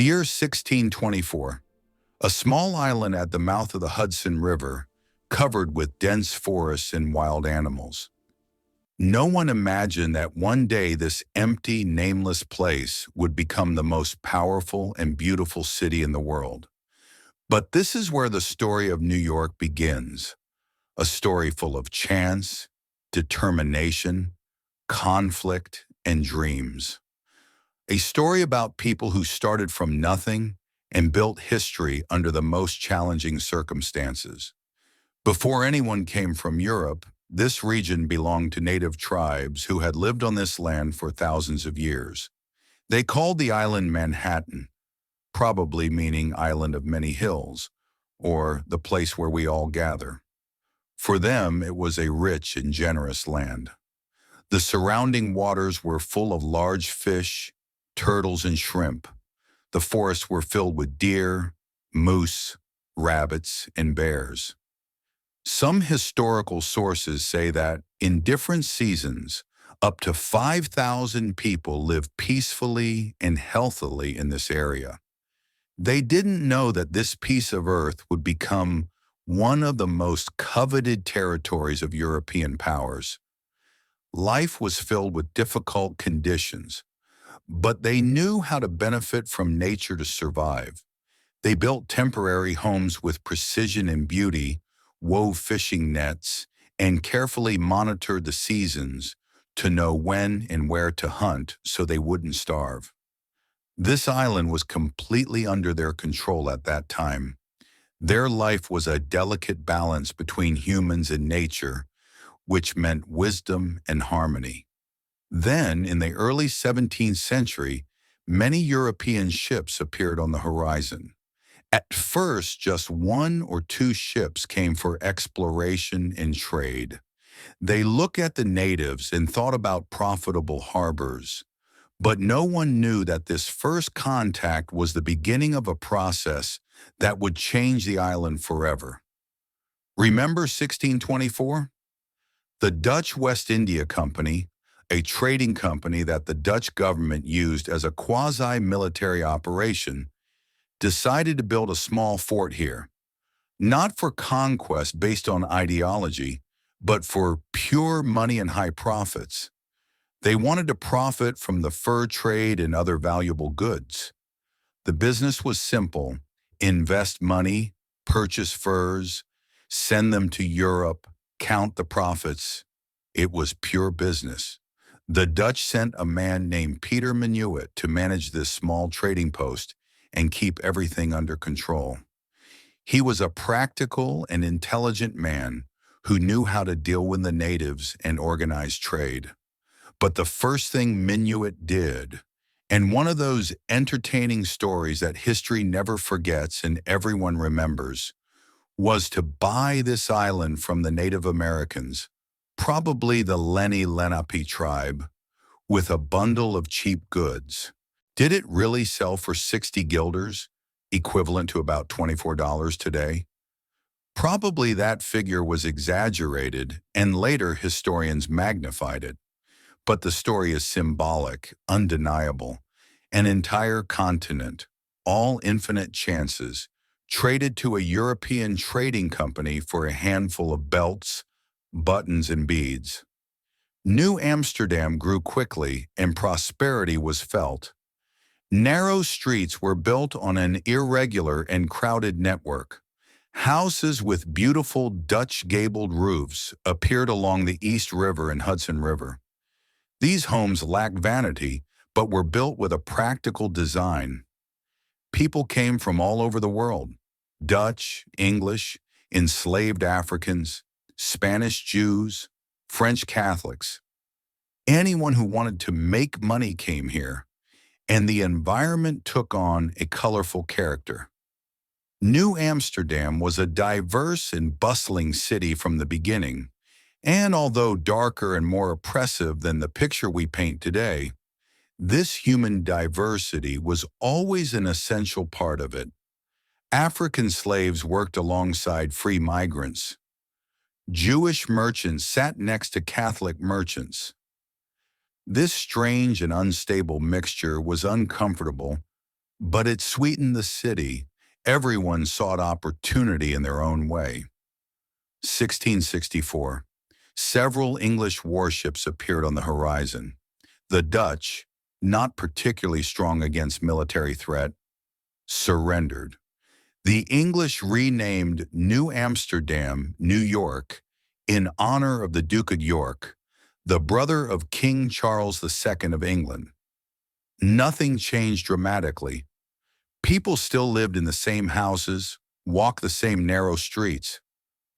The year 1624, a small island at the mouth of the Hudson River, covered with dense forests and wild animals. No one imagined that one day this empty, nameless place would become the most powerful and beautiful city in the world. But this is where the story of New York begins, a story full of chance, determination, conflict, and dreams. A story about people who started from nothing and built history under the most challenging circumstances. Before anyone came from Europe, this region belonged to native tribes who had lived on this land for thousands of years. They called the island Manhattan, probably meaning island of many hills, or the place where we all gather. For them, it was a rich and generous land. The surrounding waters were full of large fish, turtles, and shrimp. The forests were filled with deer, moose, rabbits, and bears. Some historical sources say that in different seasons, up to 5,000 people lived peacefully and healthily in this area. They didn't know that this piece of earth would become one of the most coveted territories of European powers. Life was filled with difficult conditions, but they knew how to benefit from nature to survive. They built temporary homes with precision and beauty, wove fishing nets, and carefully monitored the seasons to know when and where to hunt so they wouldn't starve. This island was completely under their control at that time. Their life was a delicate balance between humans and nature, which meant wisdom and harmony. Then, in the early 17th century, many European ships appeared on the horizon. At first, just one or two ships came for exploration and trade. They looked at the natives and thought about profitable harbors. But no one knew that this first contact was the beginning of a process that would change the island forever. Remember 1624? The Dutch West India Company, a trading company that the Dutch government used as a quasi-military operation, decided to build a small fort here, not for conquest based on ideology, but for pure money and high profits. They wanted to profit from the fur trade and other valuable goods. The business was simple: invest money, purchase furs, send them to Europe, count the profits. It was pure business. The Dutch sent a man named Peter Minuit to manage this small trading post and keep everything under control. He was a practical and intelligent man who knew how to deal with the natives and organize trade. But the first thing Minuit did, and one of those entertaining stories that history never forgets and everyone remembers, was to buy this island from the Native Americans, probably the Lenni Lenape tribe, with a bundle of cheap goods. Did it really sell for 60 guilders, equivalent to about $24 today? Probably that figure was exaggerated, and later historians magnified it. But the story is symbolic, undeniable. An entire continent, all infinite chances, traded to a European trading company for a handful of belts, buttons, and beads. New Amsterdam grew quickly, and prosperity was felt. Narrow streets were built on an irregular and crowded network. Houses with beautiful Dutch gabled roofs appeared along the East River and Hudson River. These homes lacked vanity, but were built with a practical design. People came from all over the world: Dutch, English, enslaved Africans, Spanish Jews, French Catholics. Anyone who wanted to make money came here, and the environment took on a colorful character. New Amsterdam was a diverse and bustling city from the beginning, and although darker and more oppressive than the picture we paint today, this human diversity was always an essential part of it. African slaves worked alongside free migrants. Jewish merchants sat next to Catholic merchants. This strange and unstable mixture was uncomfortable, But it sweetened the city. Everyone sought opportunity in their own way. 1664. Several English warships appeared on the horizon. The Dutch, not particularly strong against military threat, surrendered. The English renamed New Amsterdam, New York, in honor of the Duke of York, the brother of King Charles II of England. Nothing changed dramatically. People still lived in the same houses, walked the same narrow streets,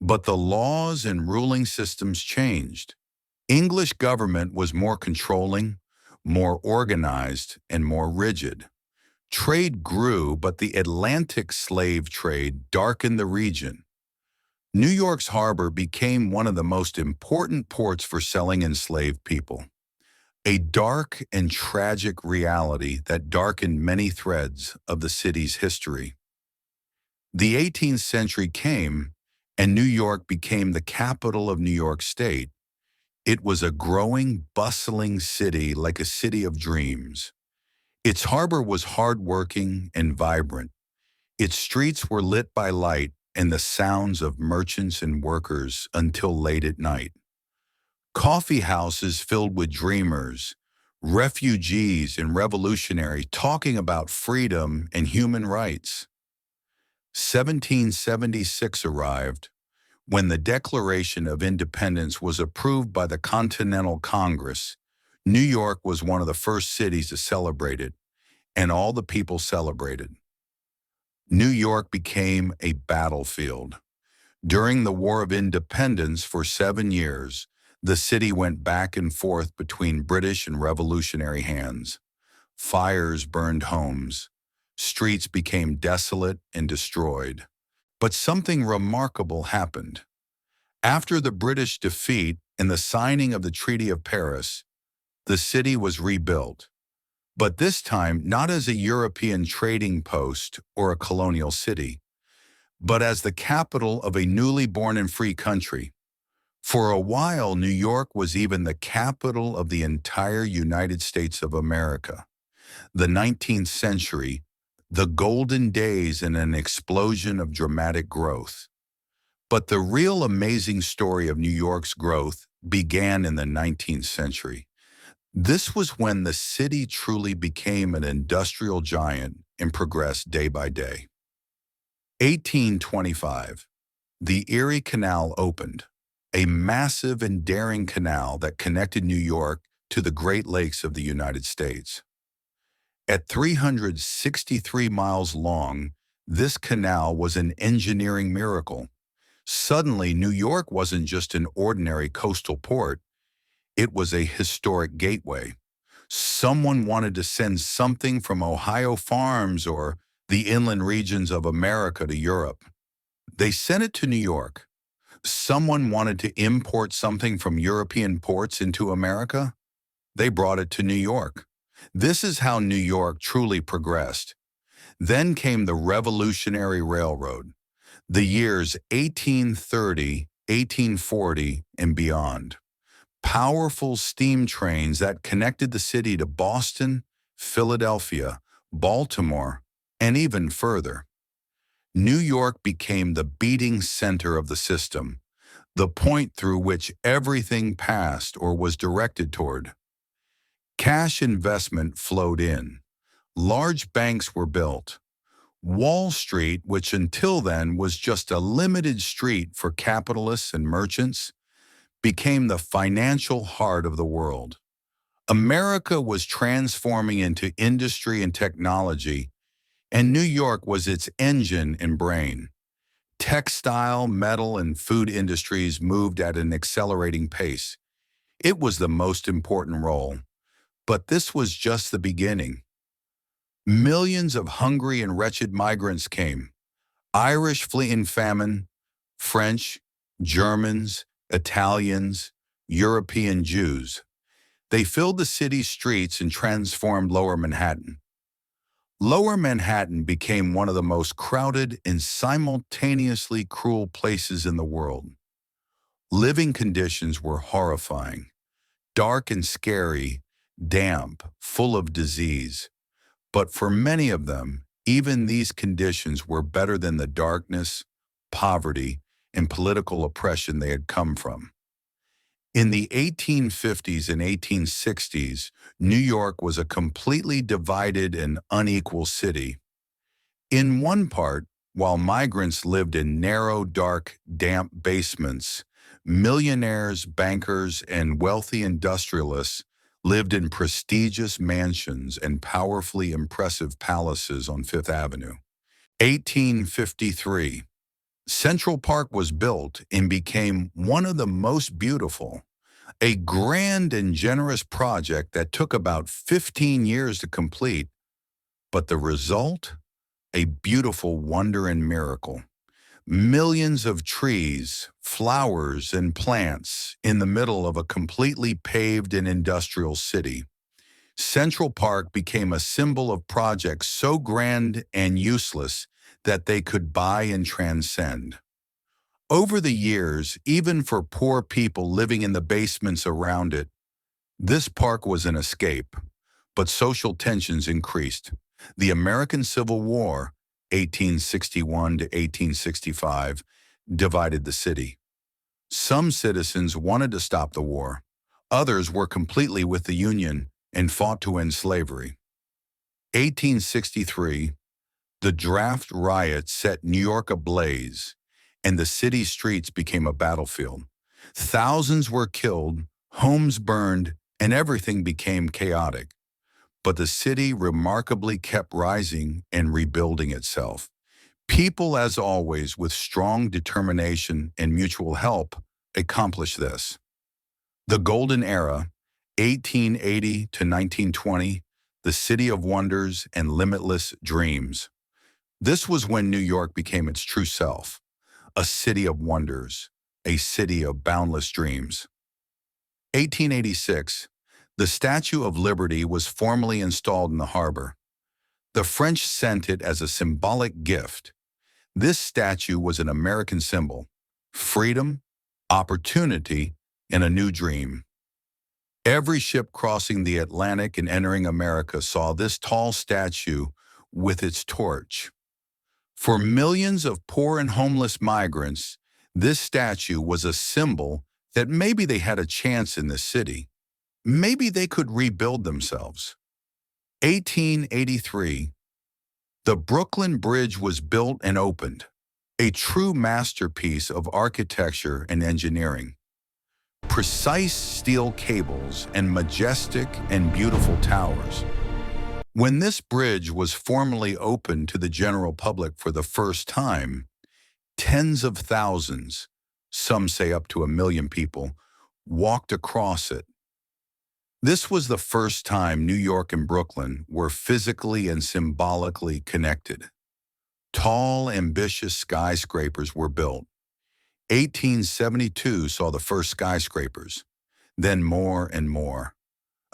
but the laws and ruling systems changed. English government was more controlling, more organized, and more rigid. Trade grew, but the Atlantic slave trade darkened the region. New York's harbor became one of the most important ports for selling enslaved people. A dark and tragic reality that darkened many threads of the city's history. The 18th century came, and New York became the capital of New York State. It was a growing, bustling city like a city of dreams. Its harbor was hardworking and vibrant. Its streets were lit by light and the sounds of merchants and workers until late at night. Coffee houses filled with dreamers, refugees and revolutionaries talking about freedom and human rights. 1776 arrived, when the Declaration of Independence was approved by the Continental Congress. New York was one of the first cities to celebrate it, and all the people celebrated. New York became a battlefield. During the War of Independence for 7 years, the city went back and forth between British and revolutionary hands. Fires burned homes. Streets became desolate and destroyed. But something remarkable happened. After the British defeat and the signing of the Treaty of Paris, the city was rebuilt. But this time not as a European trading post or a colonial city, but as the capital of a newly born and free country. For a while, New York was even the capital of the entire United States of America. The 19th century, the golden days and an explosion of dramatic growth. But the real amazing story of New York's growth began in the 19th century. This was when the city truly became an industrial giant and progressed day by day. 1825, the Erie Canal opened, a massive and daring canal that connected New York to the Great Lakes of the United States. At 363 miles long, this canal was an engineering miracle. Suddenly, New York wasn't just an ordinary coastal port. It was a historic gateway. Someone wanted to send something from Ohio farms or the inland regions of America to Europe. They sent it to New York. Someone wanted to import something from European ports into America. They brought it to New York. This is how New York truly progressed. Then came the Revolutionary Railroad, the years 1830, 1840, and beyond. Powerful steam trains that connected the city to Boston, Philadelphia, Baltimore, and even further. New York became the beating center of the system, the point through which everything passed or was directed toward. Cash investment flowed in. Large banks were built. Wall Street, which until then was just a limited street for capitalists and merchants, became the financial heart of the world. America was transforming into industry and technology, and New York was its engine and brain. Textile, metal, and food industries moved at an accelerating pace. It was the most important role. But this was just the beginning. Millions of hungry and wretched migrants came. Irish fleeing famine, French, Germans, Italians, European Jews. They filled the city's streets and transformed Lower Manhattan. Lower Manhattan became one of the most crowded and simultaneously cruel places in the world. Living conditions were horrifying, dark and scary, damp, full of disease. But for many of them, even these conditions were better than the darkness, poverty, and political oppression they had come from. In the 1850s and 1860s, New York was a completely divided and unequal city. In one part, while migrants lived in narrow, dark, damp basements, millionaires, bankers, and wealthy industrialists lived in prestigious mansions and powerfully impressive palaces on Fifth Avenue. 1853. Central Park was built and became one of the most beautiful, a grand and generous project that took about 15 years to complete, but the result? A beautiful wonder and miracle. Millions of trees, flowers, and plants in the middle of a completely paved and industrial city. Central Park became a symbol of projects so grand and useless that they could buy and transcend. Over the years, even for poor people living in the basements around it, this park was an escape, but social tensions increased. The American Civil War, 1861 to 1865, divided the city. Some citizens wanted to stop the war. Others were completely with the Union and fought to end slavery. 1863, the draft riot set New York ablaze, and the city streets became a battlefield. Thousands were killed, homes burned, and everything became chaotic. But the city remarkably kept rising and rebuilding itself. People, as always, with strong determination and mutual help, accomplished this. The Golden Era, 1880 to 1920, the City of Wonders and Limitless Dreams. This was when New York became its true self, a city of wonders, a city of boundless dreams. 1886, the Statue of Liberty was formally installed in the harbor. The French sent it as a symbolic gift. This statue was an American symbol: freedom, opportunity, and a new dream. Every ship crossing the Atlantic and entering America saw this tall statue with its torch. For millions of poor and homeless migrants, this statue was a symbol that maybe they had a chance in this city. Maybe they could rebuild themselves. 1883, the Brooklyn Bridge was built and opened, a true masterpiece of architecture and engineering. Precise steel cables and majestic and beautiful towers. When this bridge was formally opened to the general public for the first time, tens of thousands, some say up to 1 million people, walked across it. This was the first time New York and Brooklyn were physically and symbolically connected. Tall, ambitious skyscrapers were built. 1872 saw the first skyscrapers, then more and more.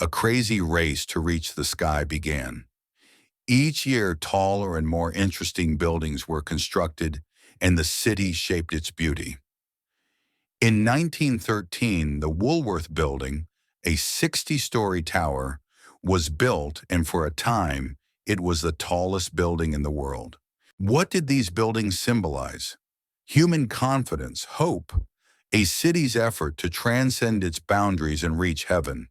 A crazy race to reach the sky began. Each year, taller and more interesting buildings were constructed, and the city shaped its beauty. In 1913, the Woolworth Building, a 60-story tower, was built, and for a time, it was the tallest building in the world. What did these buildings symbolize? Human confidence, hope, a city's effort to transcend its boundaries and reach heaven.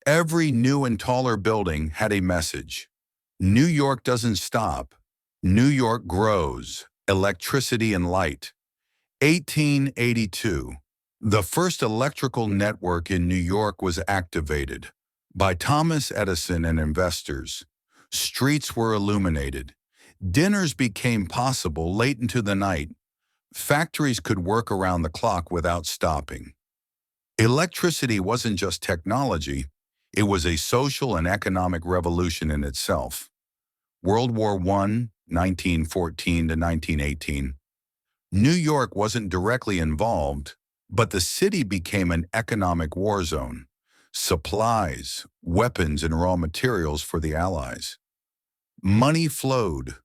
Every new and taller building had a message. New York doesn't stop. New York grows. Electricity and light. 1882. The first electrical network in New York was activated. By Thomas Edison and investors. Streets were illuminated. Dinners became possible late into the night. Factories could work around the clock without stopping. Electricity wasn't just technology, it was a social and economic revolution in itself. World War I, 1914 to 1918. New York wasn't directly involved, but the city became an economic war zone. Supplies, weapons, and raw materials for the Allies. Money flowed.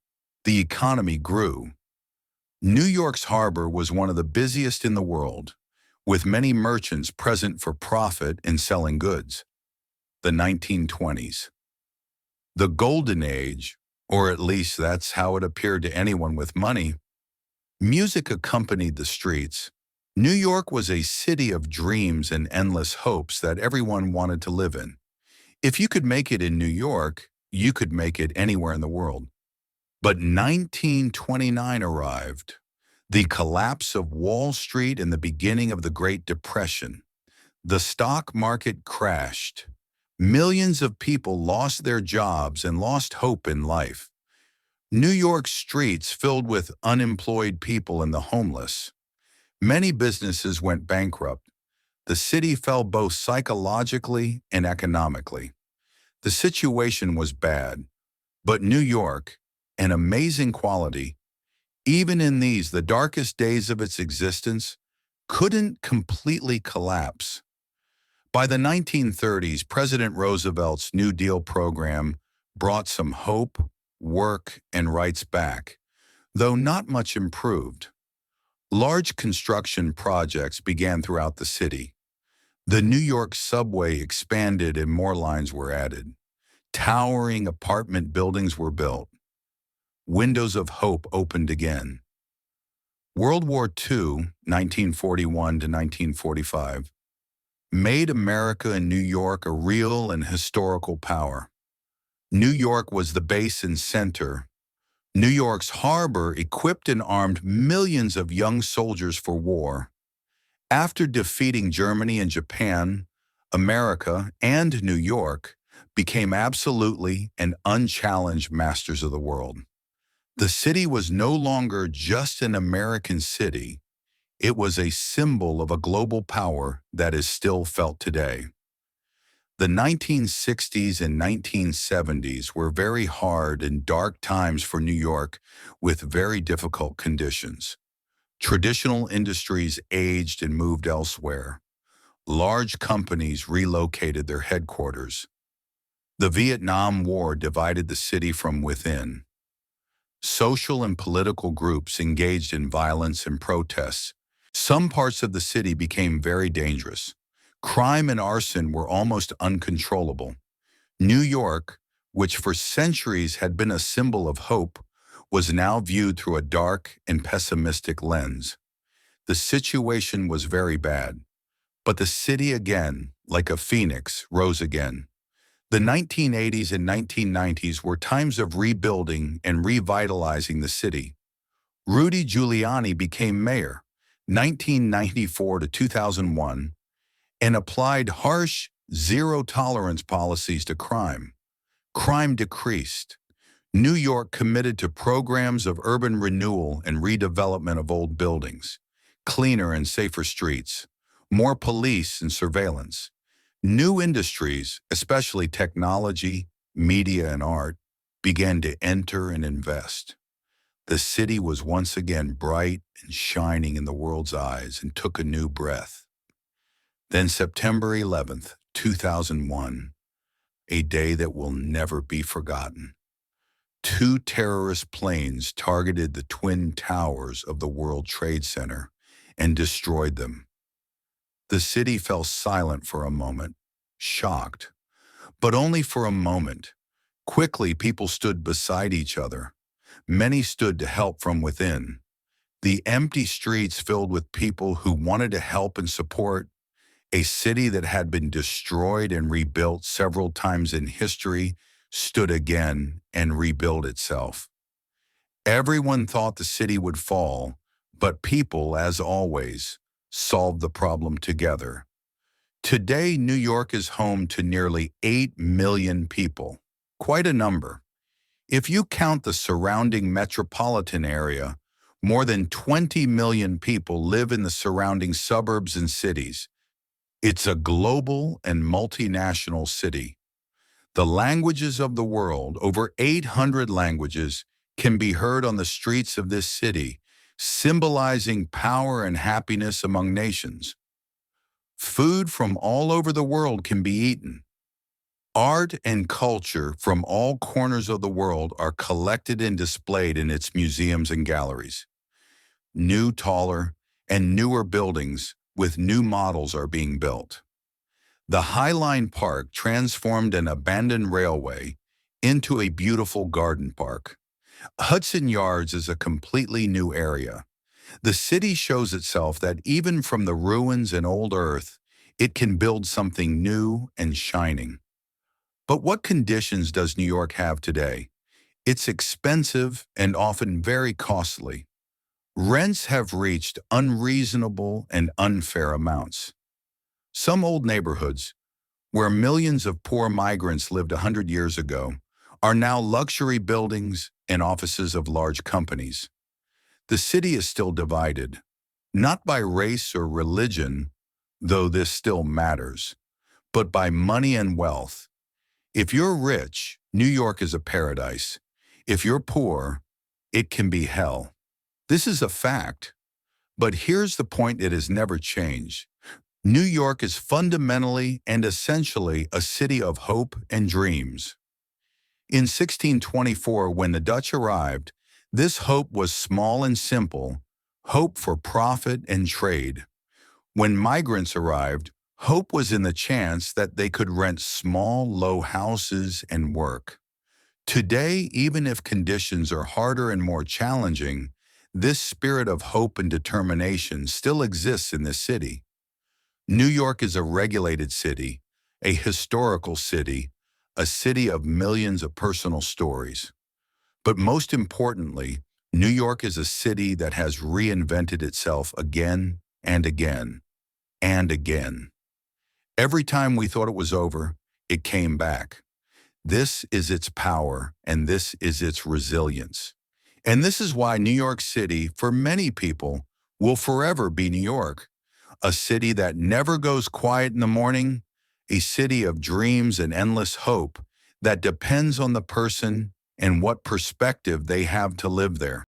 The economy grew. New York's harbor was one of the busiest in the world, with many merchants present for profit and selling goods. The 1920s. The Golden Age, or at least that's how it appeared to anyone with money. Music accompanied the streets. New York was a city of dreams and endless hopes that everyone wanted to live in. If you could make it in New York, you could make it anywhere in the world. But 1929 arrived, the collapse of Wall Street and the beginning of the Great Depression. The stock market crashed. Millions of people lost their jobs and lost hope in life. New York streets filled with unemployed people and the homeless. Many businesses went bankrupt. The city fell both psychologically and economically. The situation was bad, but New York, an amazing quality, even in these, the darkest days of its existence, couldn't completely collapse. By the 1930s, President Roosevelt's New Deal program brought some hope, work, and rights back, though not much improved. Large construction projects began throughout the city. The New York subway expanded and more lines were added. Towering apartment buildings were built. Windows of hope opened again. World War II, 1941 to 1945, made America and New York a real and historical power. New York was the base and center. New York's harbor equipped and armed millions of young soldiers for war. After defeating Germany and Japan, America and New York became absolutely and unchallenged masters of the world. The city was no longer just an American city. It was a symbol of a global power that is still felt today. The 1960s and 1970s were very hard and dark times for New York with very difficult conditions. Traditional industries aged and moved elsewhere. Large companies relocated their headquarters. The Vietnam War divided the city from within. Social and political groups engaged in violence and protests. Some parts of the city became very dangerous. Crime and arson were almost uncontrollable. New York, which for centuries had been a symbol of hope, was now viewed through a dark and pessimistic lens. The situation was very bad, but the city again, like a phoenix, rose again. The 1980s and 1990s were times of rebuilding and revitalizing the city. Rudy Giuliani became mayor, 1994 to 2001, and applied harsh, zero-tolerance policies to crime. Crime decreased. New York committed to programs of urban renewal and redevelopment of old buildings, cleaner and safer streets, more police and surveillance. New industries, especially technology, media, and art, began to enter and invest. The city was once again bright and shining in the world's eyes and took a new breath. Then September 11th, 2001, a day that will never be forgotten. Two terrorist planes targeted the Twin Towers of the World Trade Center and destroyed them. The city fell silent for a moment, shocked, but only for a moment. Quickly, people stood beside each other. Many stood to help from within. The empty streets filled with people who wanted to help and support. A city that had been destroyed and rebuilt several times in history stood again and rebuilt itself. Everyone thought the city would fall, but people, as always, solved the problem together. Today, New York is home to nearly 8 million people, quite a number. If you count the surrounding metropolitan area, more than 20 million people live in the surrounding suburbs and cities. It's a global and multinational city. The languages of the world, over 800 languages, can be heard on the streets of this city, symbolizing power and happiness among nations. Food from all over the world can be eaten. Art and culture from all corners of the world are collected and displayed in its museums and galleries. New, taller, and newer buildings with new models are being built. The High Line Park transformed an abandoned railway into a beautiful garden park. Hudson Yards is a completely new area. The city shows itself that even from the ruins and old earth, it can build something new and shining. But what conditions does New York have today? It's expensive and often very costly. Rents have reached unreasonable and unfair amounts. Some old neighborhoods, where millions of poor migrants lived 100 years ago, are now luxury buildings and offices of large companies. The city is still divided, not by race or religion, though this still matters, but by money and wealth. If you're rich, New York is a paradise. If you're poor, it can be hell. This is a fact, but here's the point: it has never changed. New York is fundamentally and essentially a city of hope and dreams. In 1624, when the Dutch arrived, this hope was small and simple: hope for profit and trade. When migrants arrived, hope was in the chance that they could rent small, low houses and work. Today, even if conditions are harder and more challenging, this spirit of hope and determination still exists in this city. New York is a regulated city, a historical city, a city of millions of personal stories. But most importantly, New York is a city that has reinvented itself again and again and again. Every time we thought it was over, it came back. This is its power, and this is its resilience. And this is why New York City, for many people, will forever be New York. A city that never goes quiet in the morning, a city of dreams and endless hope that depends on the person and what perspective they have to live there.